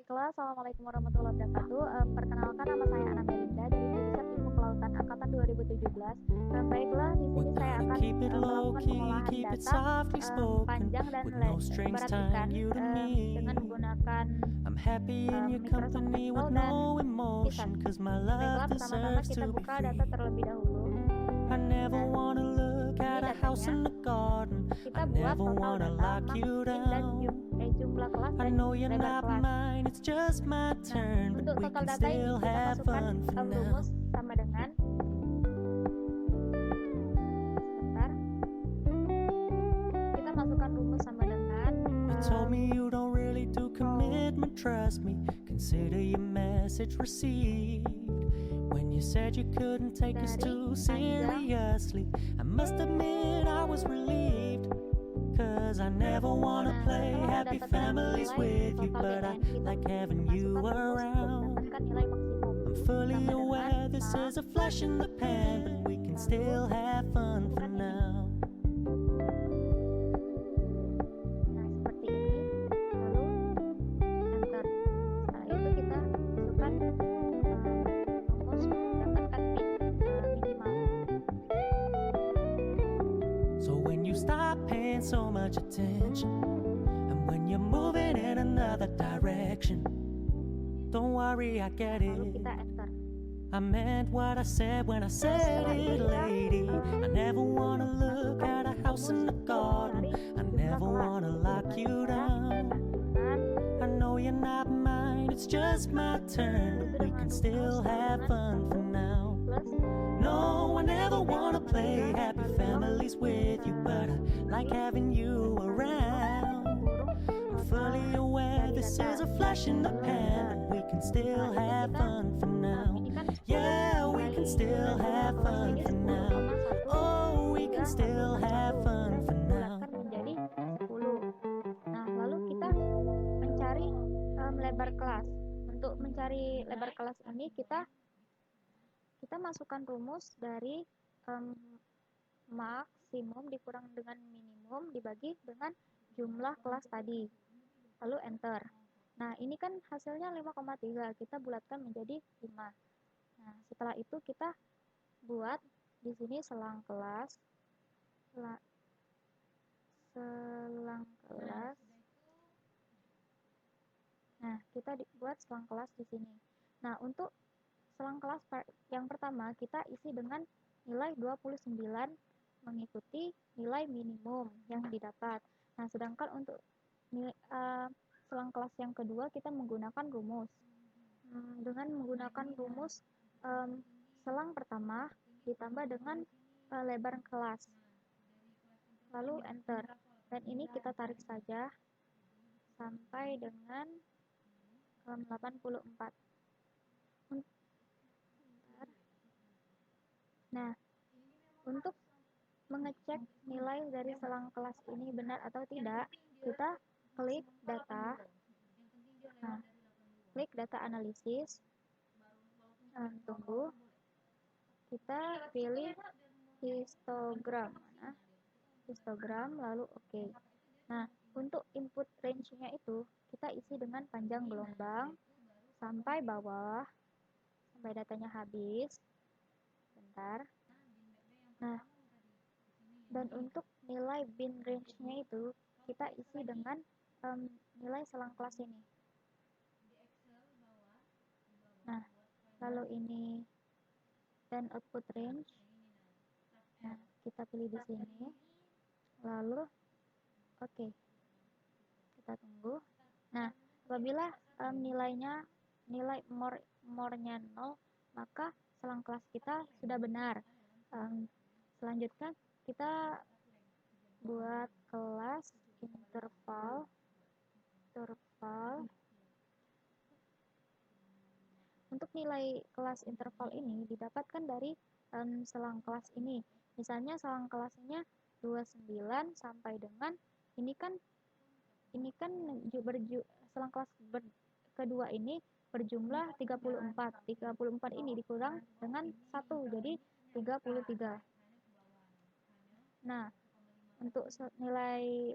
Baiklah, Assalamualaikum warahmatullahi wabarakatuh. Perkenalkan nama saya Ana Melinda dari jurusan Ilmu Kelautan Angkatan 2017. Baiklah, di We're sini saya gonna akan keep it low melakukan key, pengolahan keep it data softly spoken, panjang dan with no strings berat ikan tying you to dengan me. menggunakan I'm happy in your Microsoft company Excel with dan no Python. emotion, cause my Baiklah, love pertama-tama deserves kita to be buka free. data terlebih dahulu. I never Nah, wanna look ini at a house datanya. in the garden. Kita I buat never total wanna data, lock max, you min, dan down. jumlah kelas I dan know you're lebar not kelas. mine, it's just my Nah, turn, untuk but we total can data ini still kita have masukkan fun for now. rumus sama dengan sebentar. Kita masukkan rumus sama dengan You told me you don't really do commitment, trust me. Consider your message received. When you said you couldn't take us too seriously, I must admit I was relieved. Cause I never wanna play happy families with you, but I like having you around. I'm fully aware this is a flash in the pan, but we can still have fun for now. Nah, seperti ini. Lalu enter. Setelah itu kita masukkan rumus dapatkan minimal. So when you stop paying so much attention, and when you're moving in another direction, don't worry, I get Lalu it. kita enter. I meant what I said when I said it, lady. I never wanna look at a house in the garden. I never wanna lock you down. I know you're not mine, it's just my turn, but we can still have fun for now. Plus No, I never wanna play happy families with you, but I like having you around. I'm fully aware this is a flash in the pan, but we can still have fun for now. Yeah, we can still have fun for now. Oh, we can still have fun for now. menjadi 10. Nah, lalu kita mencari lebar kelas. Untuk mencari lebar kelas ini kita masukkan rumus dari maksimum dikurang dengan minimum dibagi dengan jumlah kelas tadi. Lalu enter. Nah, ini kan hasilnya 5,3. Kita bulatkan menjadi 5. Nah, setelah itu kita buat di sini selang kelas. Nah, kita buat selang kelas di sini. Nah, untuk selang kelas yang pertama kita isi dengan nilai 29 mengikuti nilai minimum yang didapat. Nah, sedangkan untuk selang kelas yang kedua kita menggunakan rumus. Dengan menggunakan rumus selang pertama ditambah dengan lebar kelas. Lalu enter. Dan ini kita tarik saja sampai dengan 84. Nah, untuk mengecek nilai dari selang kelas ini benar atau tidak, kita klik data. Nah, klik data analisis. Tunggu. Kita pilih histogram. Mana? Histogram, lalu oke. Nah, untuk input range-nya itu kita isi dengan panjang gelombang sampai bawah, sampai datanya habis. Bentar. Nah, dan untuk nilai bin range-nya itu kita isi dengan nilai selang kelas ini. Nah, lalu ini dan output range. Nah, kita pilih di sini. Lalu oke. Kita tunggu. Nah, apabila nilai more-nya 0, maka selang kelas kita sudah benar. Selanjutnya kita buat kelas interval. Untuk nilai kelas interval ini didapatkan dari selang kelas ini. Misalnya selang kelasnya 29 sampai dengan ini kan selang kelas kedua ini berjumlah 34. 34 ini dikurang dengan 1 jadi 33. Nah, untuk nilai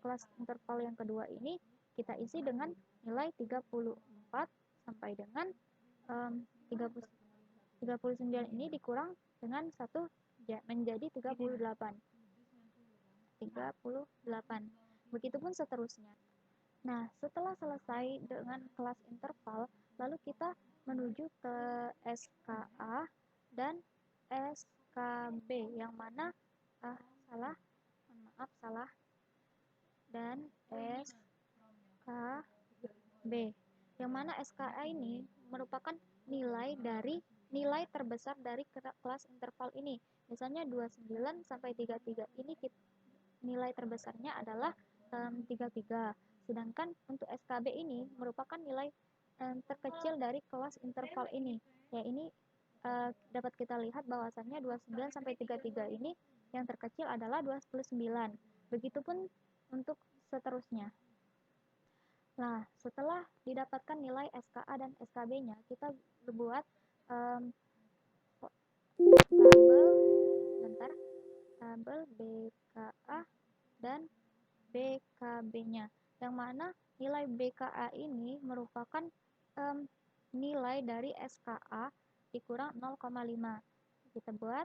kelas interval yang kedua ini kita isi dengan nilai 34 sampai dengan 39 ini dikurang dengan 1 menjadi 38. Begitupun seterusnya. Nah, setelah selesai dengan kelas interval, lalu kita menuju ke SKA dan SKB, yang mana salah, dan SKB, yang mana SKA ini merupakan nilai terbesar dari kelas interval ini. Misalnya 29 sampai 33 ini nilai terbesarnya adalah 33. Sedangkan untuk SKB ini merupakan nilai terkecil dari kelas interval ini. Ya, ini dapat kita lihat bahwasannya 29 sampai 33 ini yang terkecil adalah 29. Begitupun untuk seterusnya. Nah, setelah didapatkan nilai SKA dan SKB-nya, kita buat tabel BKA dan BKB-nya, yang mana nilai BKA ini merupakan nilai dari SKA dikurang 0,5. Kita buat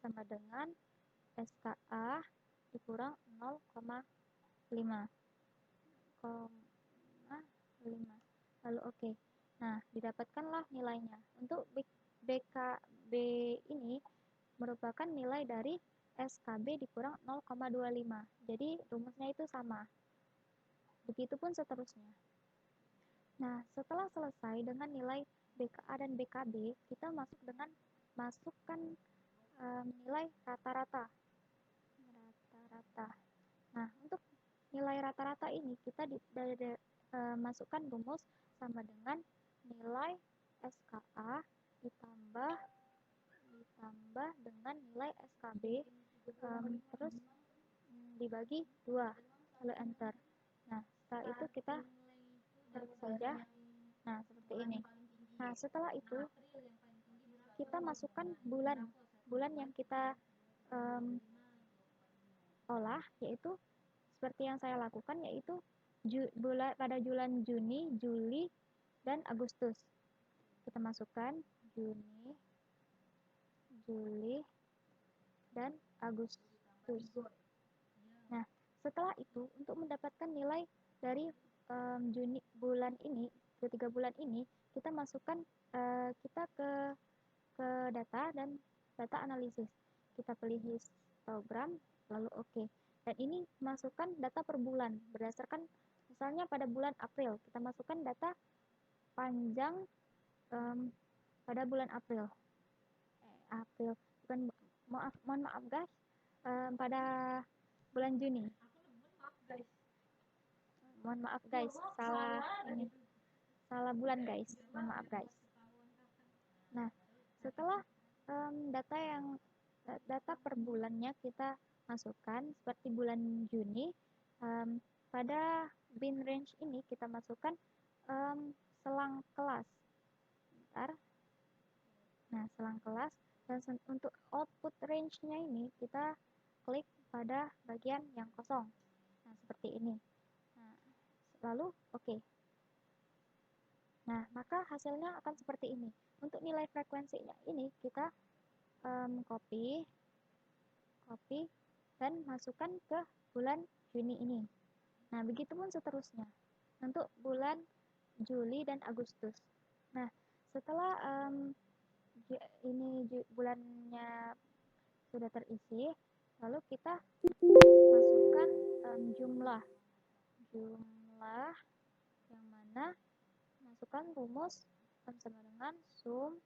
sama dengan SKA dikurang 0,5. Lalu oke. Nah, didapatkanlah nilainya. Untuk BKB ini merupakan nilai dari SKB dikurang 0,25. Jadi rumusnya itu sama. Begitupun seterusnya. Nah, setelah selesai dengan nilai BKA dan BKB, kita masukkan nilai rata-rata. Nah, untuk nilai rata-rata ini kita masukkan rumus sama dengan nilai SKA ditambah dengan nilai SKB, terus dibagi 2, lalu enter. Nah, setelah itu kita tarik saja. Nah, seperti ini. Nah, setelah itu kita masukkan bulan yang kita olah, yaitu seperti yang saya lakukan, yaitu pada bulan Juni, Juli, dan Agustus. Kita masukkan Juni, Juli, dan Agustus. Nah, setelah itu untuk mendapatkan nilai dari bulan ini, ketiga bulan ini, kita masukkan kita ke data dan data analisis. Kita pilih histogram, lalu oke. Dan ini masukkan data per bulan berdasarkan, misalnya pada bulan April kita masukkan data panjang pada bulan April. Mohon maaf guys, pada bulan Juni. Mohon maaf guys, salah bulan guys. Mohon maaf guys. Nah, setelah data per bulannya kita masukkan, seperti bulan Juni, pada bin range ini kita masukkan selang kelas. Nah, selang kelas, dan untuk output range-nya ini kita klik pada bagian yang kosong. Nah, seperti ini. Nah, lalu oke. Nah, maka hasilnya akan seperti ini. Untuk nilai frekuensinya ini kita copy dan masukkan ke bulan Juni ini. Nah, begitupun seterusnya untuk bulan Juli dan Agustus. Nah, setelah ini bulannya sudah terisi, lalu kita masukkan jumlah yang mana masukkan rumus sama dengan sum,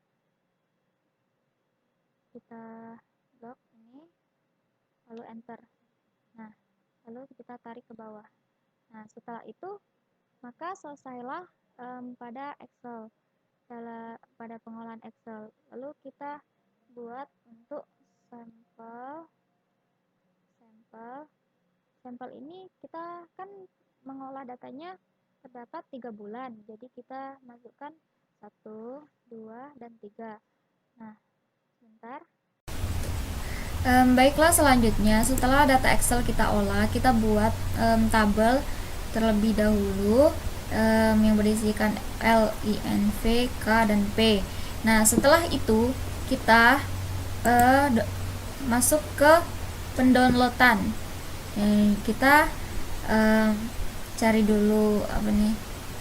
kita blok ini, lalu enter. Nah, lalu kita tarik ke bawah. Nah, setelah itu maka selesailah pada Excel, pada pengolahan Excel. Lalu kita buat untuk sampel ini, kita kan mengolah datanya terdapat 3 bulan, jadi kita masukkan 1, 2, dan 3. Nah, sebentar. Baiklah, selanjutnya setelah data Excel kita olah, kita buat tabel terlebih dahulu. yang berisikan L, I, N, V, K, dan P. Nah, setelah itu kita masuk ke pendownloadan. Kita cari dulu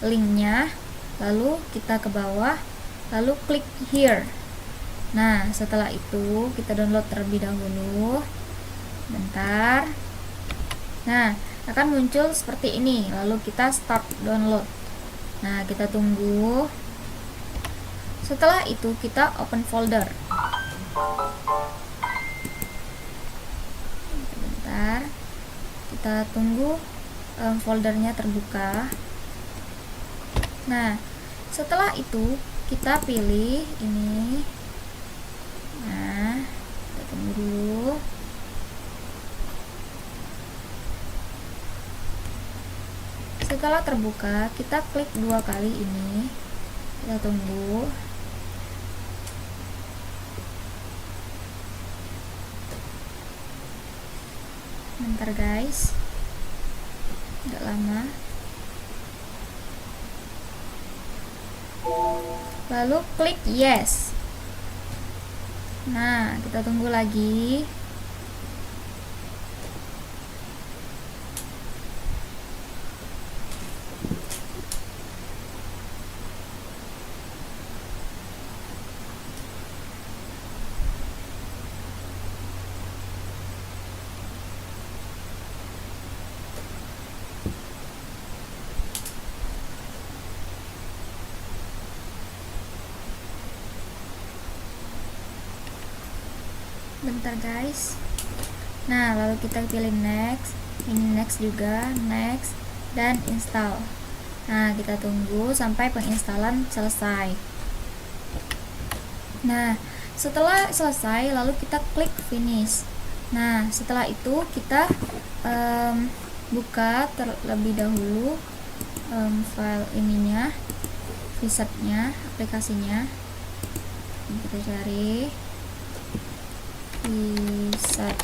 linknya, lalu kita ke bawah, lalu klik here. Nah, setelah itu kita download terlebih dahulu. Bentar. Nah, akan muncul seperti ini. Lalu kita start download. Nah, kita tunggu. Setelah itu kita open folder. Bentar. Kita tunggu foldernya terbuka. Nah, setelah itu kita pilih ini. Nah, kita tunggu dulu. Setelah terbuka, kita klik 2 kali ini. Kita tunggu. Bentar guys, tidak lama. Lalu klik yes. Nah, kita tunggu lagi. Bentar guys. Nah, lalu kita pilih next, ini next juga, next, dan install. Nah, kita tunggu sampai penginstalan selesai. Nah, setelah selesai, lalu kita klik finish. Nah, setelah itu kita buka terlebih dahulu file ininya, wizardnya, aplikasinya. Kita cari wizard.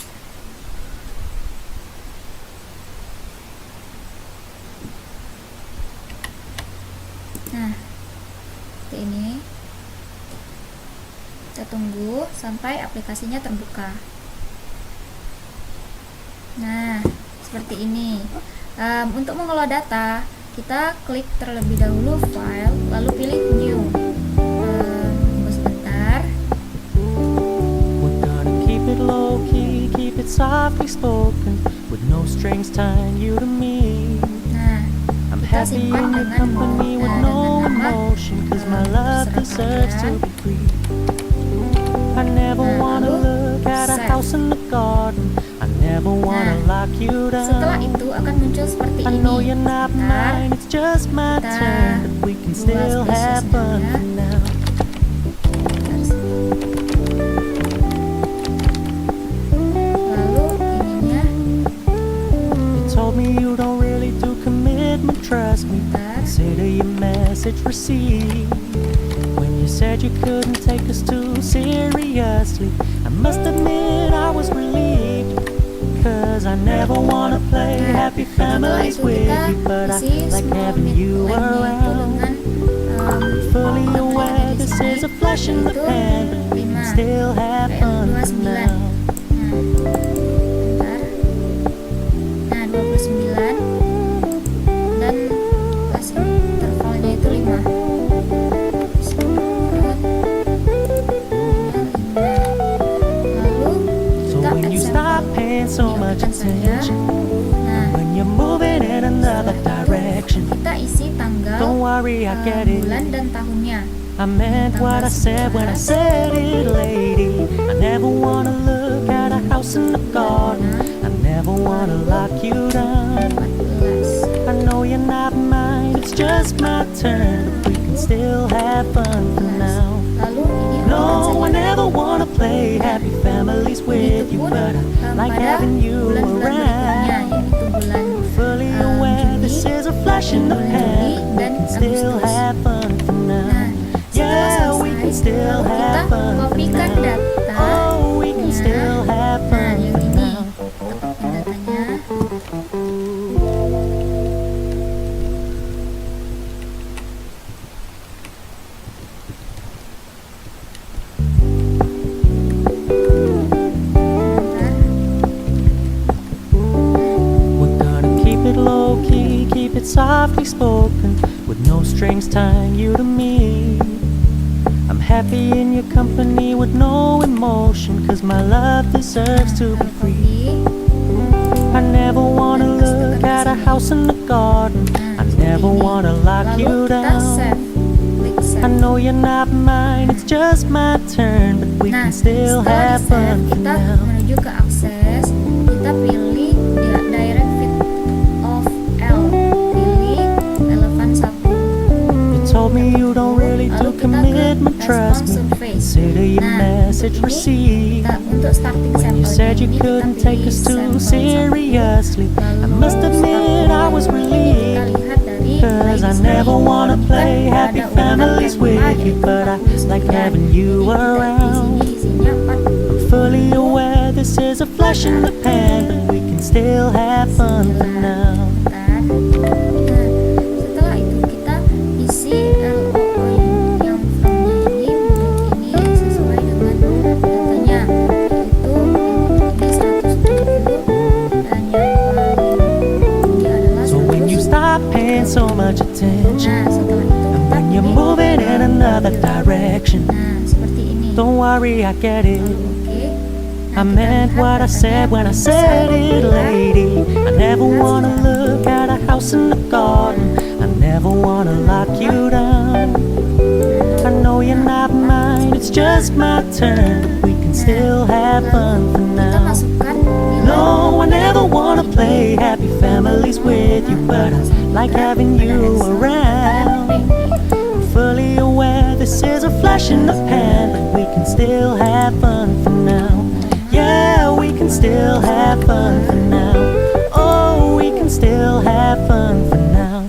Nah, seperti ini. Kita tunggu sampai aplikasinya terbuka. Nah, seperti ini. Untuk mengelola data, kita klik terlebih dahulu file, lalu pilih new. Tunggu sebentar. Low key, keep it softly spoken, with no strings tying you to me. Nah, I'm kita happy simpan in your dengan company with no nama emotion, cause my love terserah deserves to kalian. be free. I never Nah, wanna lalu look at a save. house in the garden. I never wanna Nah, lock you setelah down. itu akan muncul seperti I ini. know you're not Bentar, mine, it's just my kita turn, but we can buat still have fun spesiesnya. for now. Lalu ininya, You told me you don't really do commitment, trust me. bentar. Consider your message received. When you said you couldn't take us too seriously, I must admit I was relieved. Cause I never wanna play Nah, happy setelah families itu with kita you, but I isi like semua having you lainnya itu around. dengan Fully yang ada aware di this sini, is a flash in the yaitu pan, but we can 5 still have fun for 29. now. Nah, bentar. Nah, 29 dan kelas intervalnya itu 5. Lalu So kita when you add stop sample. paying so much Diaplikan saja. attention, Nah, when you're moving in another direction, kita isi tanggal, don't worry, I get it. bulan dan tahunnya. I meant what I said when I said it, lady. I never wanna look at a house in the garden. I never wanna lock you down. 14. I know you're not mine, it's just my turn, but we can still have fun for now. Lalu ini No, I akan never wanna play happy families with you, but I like having you bulan-bulan berikutnya, around. yaitu bulan Fully aware Juni, this is a flash in the bulan pan, Juli, but we dan can still Agustus. have fun for now. Nah, Yeah, setelah we can selesai, still lalu have kita fun for kopikan now. data. Oh, we can still have Nah, fun yang for ini now. kita kopikan datanya. softly spoken, with no strings tying you to me. I'm happy in your company with no emotion, cause my love deserves to be free. I never wanna look at a house in the garden, I never wanna lock you down. I know you're not mine, it's just my turn, but we can still have fun for kita now. menuju ke akses, kita pilih direct fit of L, pilih relevan 1. You told me you don't really do commitment, trust me, consider your message received. When you said you couldn't take us too seriously, I must admit I was relieved, cause I never wanna play happy families with you, but I like having you around. I'm fully aware this is a flash in the pan, but we can still have fun for now. Setelah itu kita isi LOO yang from-nya ini sesuai dengan datanya, yaitu ini 107 dan yang paling tinggi adalah 100. So when you stop paying so much attention, Setelah itu and when you're pilih moving in another direction, seperti ini. don't worry, I get it. Oke. I meant what I said when I said it, lady. I never wanna look at a house in the garden, I never wanna lock you down. I know you're not mine, it's just my turn, we can still have fun for Kita now. masukkan nilai No, I never wanna play happy families with you, but I like having you around. I'm fully aware this is a flash in the pan, but we can still have fun for now. Yeah, we can still have fun for now. Oh, we can still have fun for now.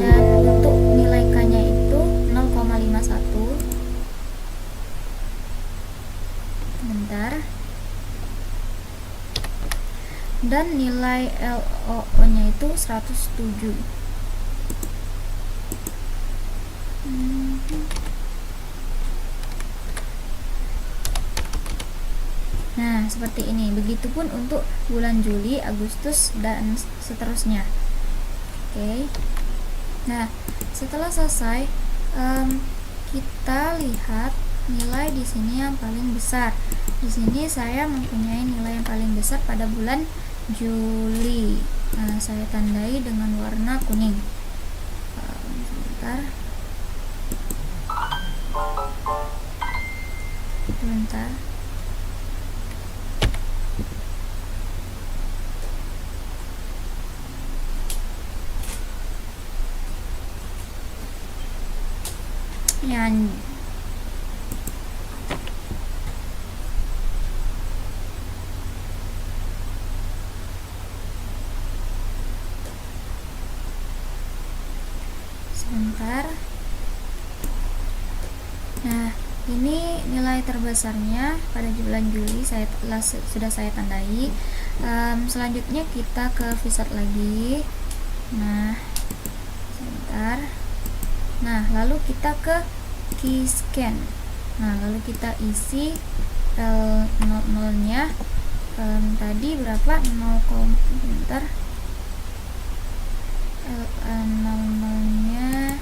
dan untuk nilai K-nya itu 0,51. Bentar. Dan nilai LOO-nya itu 107. Nah, seperti ini. Begitupun untuk bulan Juli, Agustus, dan seterusnya. Oke. Nah, setelah selesai, kita lihat nilai di sini yang paling besar. Di sini saya mempunyai nilai yang paling besar pada bulan Juli. Nah, saya tandai dengan warna kuning. Sebentar. Sebentar. Sebentar. Nah, ini nilai terbesarnya pada bulan Juli sudah saya tandai. Selanjutnya kita ke Vsauce lagi. Nah, sebentar. Nah, lalu kita ke Keyscan. Nah, lalu kita isi L00 nya tadi berapa? 0, bentar. L00 nya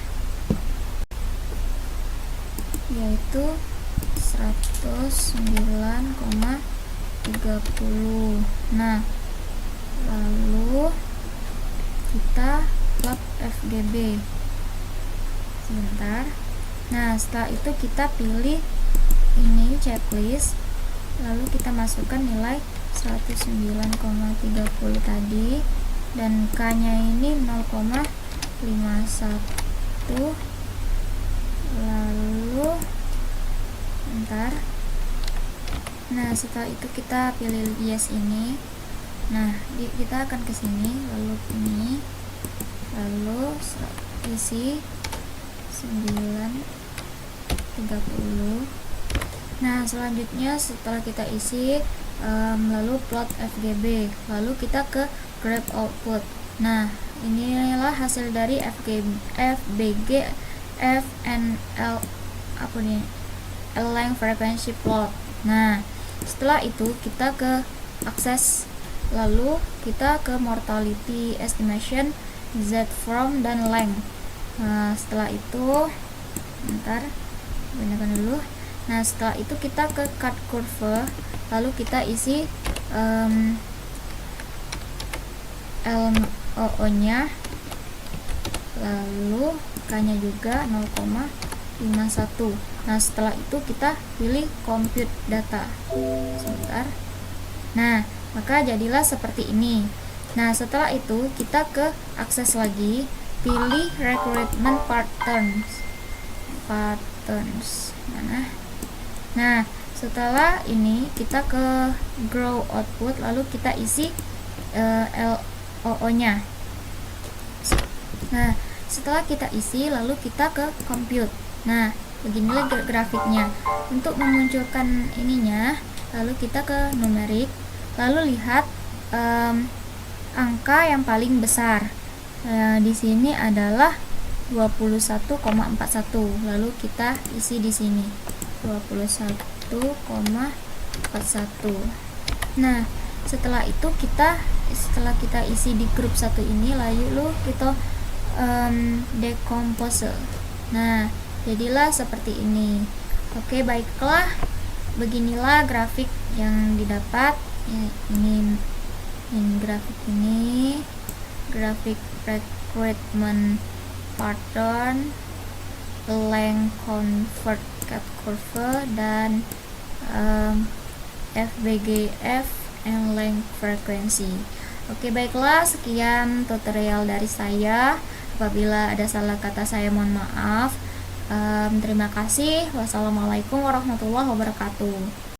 yaitu 109,30. Nah, lalu kita plot FGB. Sebentar. Nah, setelah itu kita pilih ini checklist, lalu kita masukkan nilai 109,30 tadi, dan K nya ini 0,51. lalu bentar. Nah, setelah itu kita pilih yes ini. Nah, kita akan ke sini, lalu ini, lalu isi 930. Nah, selanjutnya setelah kita isi lalu plot FGB, lalu kita ke grab output. Nah, inilah hasil dari FBG FNL apa nih, align frequency plot. Nah, setelah itu kita ke akses lalu kita ke mortality estimation, z from, dan length. Nah, setelah itu bentar, gunakan dulu. Nah, setelah itu kita ke cut curve, lalu kita isi LOO nya, lalu K nya juga 0,51. Nah, setelah itu kita pilih compute data. Sebentar. Nah, maka jadilah seperti ini. Nah, setelah itu kita ke akses lagi, pilih recruitment patterns mana. Nah, setelah ini kita ke grow output, lalu kita isi LOO nya. Nah, setelah kita isi, lalu kita ke compute. Nah, beginilah grafiknya. Untuk memunculkan ininya, lalu kita ke numerik, lalu lihat angka yang paling besar. Di sini adalah 21,41. Lalu kita isi di sini 21,41. Nah, setelah itu setelah kita isi di grup 1 ini, lalu kita decompose. Nah, jadilah seperti ini. Oke, baiklah, beginilah grafik yang didapat. Ini grafik recruitment pattern, length convert cut curve, dan FBGF and length frequency. Oke, baiklah, sekian tutorial dari saya. Apabila ada salah kata saya mohon maaf. Terima kasih. Wassalamualaikum warahmatullahi wabarakatuh.